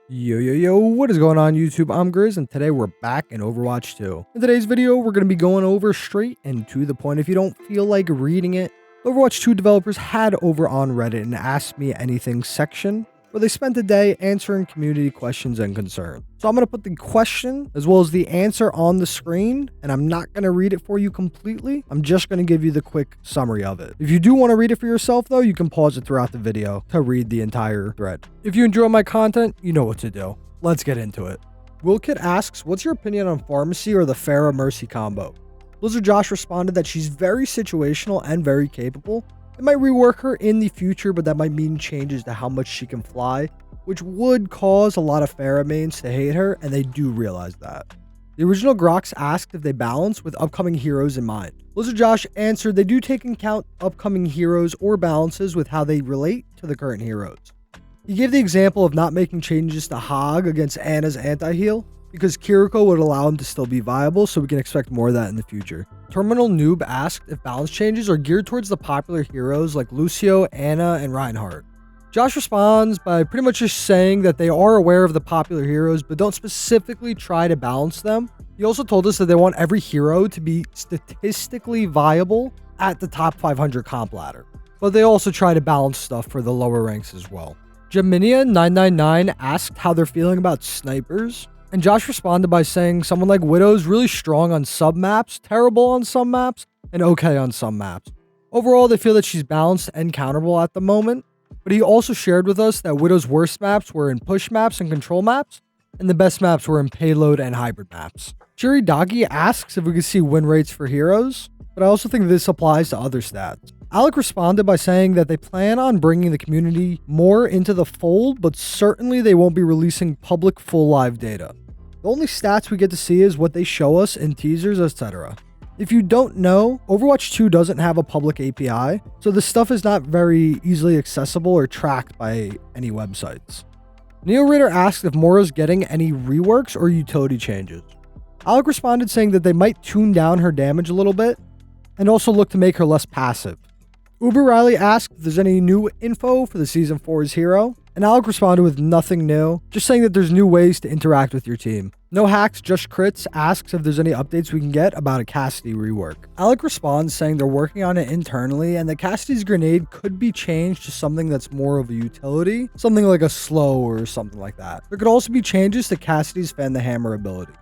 Yo, what is going on YouTube? I'm Grizz and today we're back in Overwatch 2. In today's video, we're going to be going over straight and to the point if you don't feel like reading it. The Overwatch 2 developers had over on Reddit an Ask Me Anything section where they spent the day answering community questions and concerns. So I'm going to put the question as well as the answer on the screen, and I'm not going to read it for you completely. I'm just going to give you the quick summary of it. If you do want to read it for yourself though, you can pause it throughout the video to read the entire thread. If you enjoy my content, you know what to do. Let's get into it. Wilkit asks, what's your opinion on Pharmacy or the Pharah Mercy combo? Blizzard Josh responded that she's very situational and very capable. It might rework her in the future, but that might mean changes to how much she can fly, which would cause a lot of Pharah mains to hate her, and they do realize that. The original Grox asked if they balance with upcoming heroes in mind. Blizzard Josh answered they do take into account upcoming heroes or balances with how they relate to the current heroes. He gave the example of not making changes to Hog against Ana's anti-heal, because Kiriko would allow him to still be viable, so we can expect more of that in the future. Terminal Noob asked if balance changes are geared towards the popular heroes like Lucio, Ana, and Reinhardt. Josh responds by pretty much just saying that they are aware of the popular heroes, but don't specifically try to balance them. He also told us that they want every hero to be statistically viable at the top 500 comp ladder, but they also try to balance stuff for the lower ranks as well. Jaminia999 asked how they're feeling about snipers. And Josh responded by saying someone like Widow's really strong on sub maps, terrible on some maps, and okay on some maps. Overall, they feel that she's balanced and counterable at the moment, but he also shared with us that Widow's worst maps were in push maps and control maps, and the best maps were in payload and hybrid maps. Jerry Doggy asks if we can see win rates for heroes, but I also think this applies to other stats. Alec responded by saying that they plan on bringing the community more into the fold, but certainly they won't be releasing public full live data. The only stats we get to see is what they show us in teasers, etc. If you don't know, Overwatch 2 doesn't have a public API, so this stuff is not very easily accessible or tracked by any websites. Neo Raider asked if Moira's getting any reworks or utility changes. Alec responded saying that they might tune down her damage a little bit, and also look to make her less passive. Uber Riley asked if there's any new info for the Season 4's hero, and Alec responded with nothing new, just saying that there's new ways to interact with your team. No Hacks, Just Crits asks if there's any updates we can get about a Cassidy rework. Alec responds saying they're working on it internally, and that Cassidy's grenade could be changed to something that's more of a utility, something like a slow or something like that. There could also be changes to Cassidy's Fan the Hammer ability.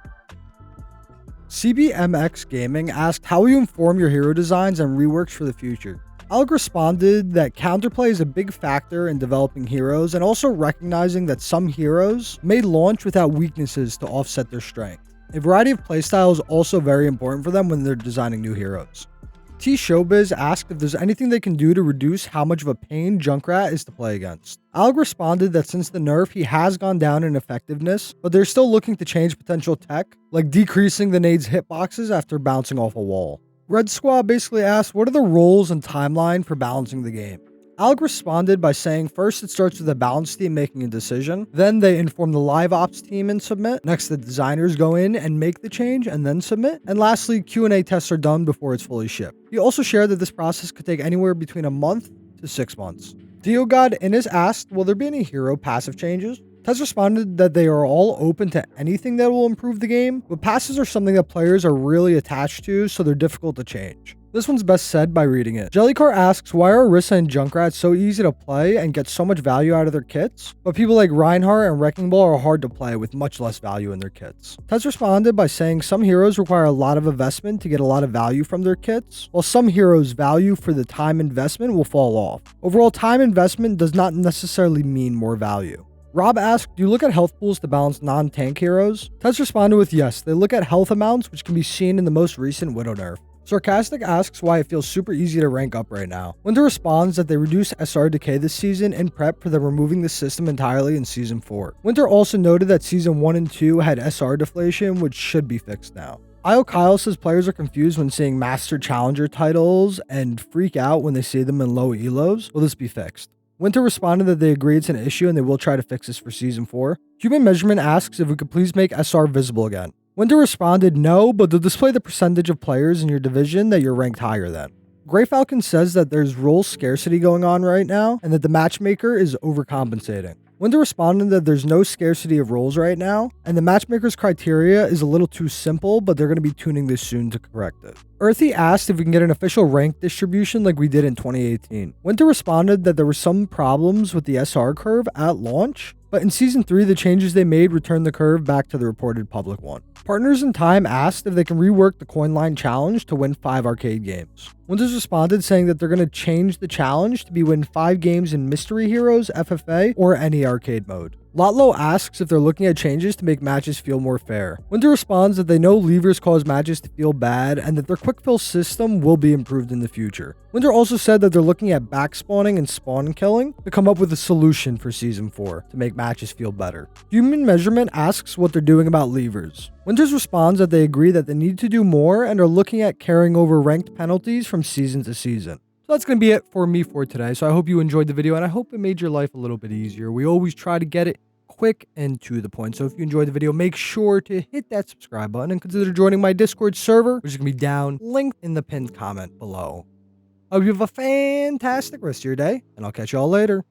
CBMX Gaming asked how will you inform your hero designs and reworks for the future. Alec responded that counterplay is a big factor in developing heroes and also recognizing that some heroes may launch without weaknesses to offset their strength. A variety of playstyle is also very important for them when they're designing new heroes. T Showbiz asked if there's anything they can do to reduce how much of a pain Junkrat is to play against. Alec responded that since the nerf, he has gone down in effectiveness, but they're still looking to change potential tech, like decreasing the nade's hitboxes after bouncing off a wall. Red Squad basically asked, what are the roles and timeline for balancing the game? Alec responded by saying first it starts with the balance team making a decision, then they inform the live ops team and submit, next the designers go in and make the change and then submit, and lastly Q&A tests are done before it's fully shipped. He also shared that this process could take anywhere between a month to 6 months. Diogod Innes asked, will there be any hero passive changes? Tez responded that they are all open to anything that will improve the game, but passes are something that players are really attached to, so they're difficult to change. This one's best said by reading it. Jellycar asks, why are Orisa and Junkrat so easy to play and get so much value out of their kits, but people like Reinhardt and Wrecking Ball are hard to play with much less value in their kits? Tez responded by saying some heroes require a lot of investment to get a lot of value from their kits, while some heroes' value for the time investment will fall off. Overall, time investment does not necessarily mean more value. Rob asked, do you look at health pools to balance non-tank heroes? Tez responded with yes, they look at health amounts, which can be seen in the most recent Widow nerf. Sarcastic asks why it feels super easy to rank up right now. Winter responds that they reduced SR decay this season in prep for them removing the system entirely in Season 4. Winter also noted that Season 1 and 2 had SR deflation, which should be fixed now. Io Kyle says players are confused when seeing Master Challenger titles and freak out when they see them in low elos. Will this be fixed? Winter responded that they agree it's an issue and they will try to fix this for Season 4. Human Measurement asks if we could please make SR visible again. Winter responded no, but they'll display the percentage of players in your division that you're ranked higher than. Grey Falcon says that there's role scarcity going on right now and that the matchmaker is overcompensating. Winter responded that there's no scarcity of roles right now, and the matchmaker's criteria is a little too simple, but they're going to be tuning this soon to correct it. Earthy asked if we can get an official rank distribution like we did in 2018. Winter responded that there were some problems with the SR curve at launch, but in Season 3, the changes they made returned the curve back to the reported public one. Partners in Time asked if they can rework the coin line challenge to win 5 arcade games. Winters responded saying that they're going to change the challenge to be win 5 games in Mystery Heroes, FFA, or any arcade mode. Lotlo asks if they're looking at changes to make matches feel more fair. Winter responds that they know levers cause matches to feel bad and that their quick fill system will be improved in the future. Winter also said that they're looking at back spawning and spawn killing to come up with a solution for Season 4 to make matches feel better. Human Measurement asks what they're doing about levers. Winters responds that they agree that they need to do more and are looking at carrying over ranked penalties from season to season. So that's going to be it for me for today. So I hope you enjoyed the video and I hope it made your life a little bit easier. We always try to get it quick and to the point. So if you enjoyed the video, make sure to hit that subscribe button and consider joining my Discord server, which is going to be down linked in the pinned comment below. I hope you have a fantastic rest of your day, and I'll catch you all later.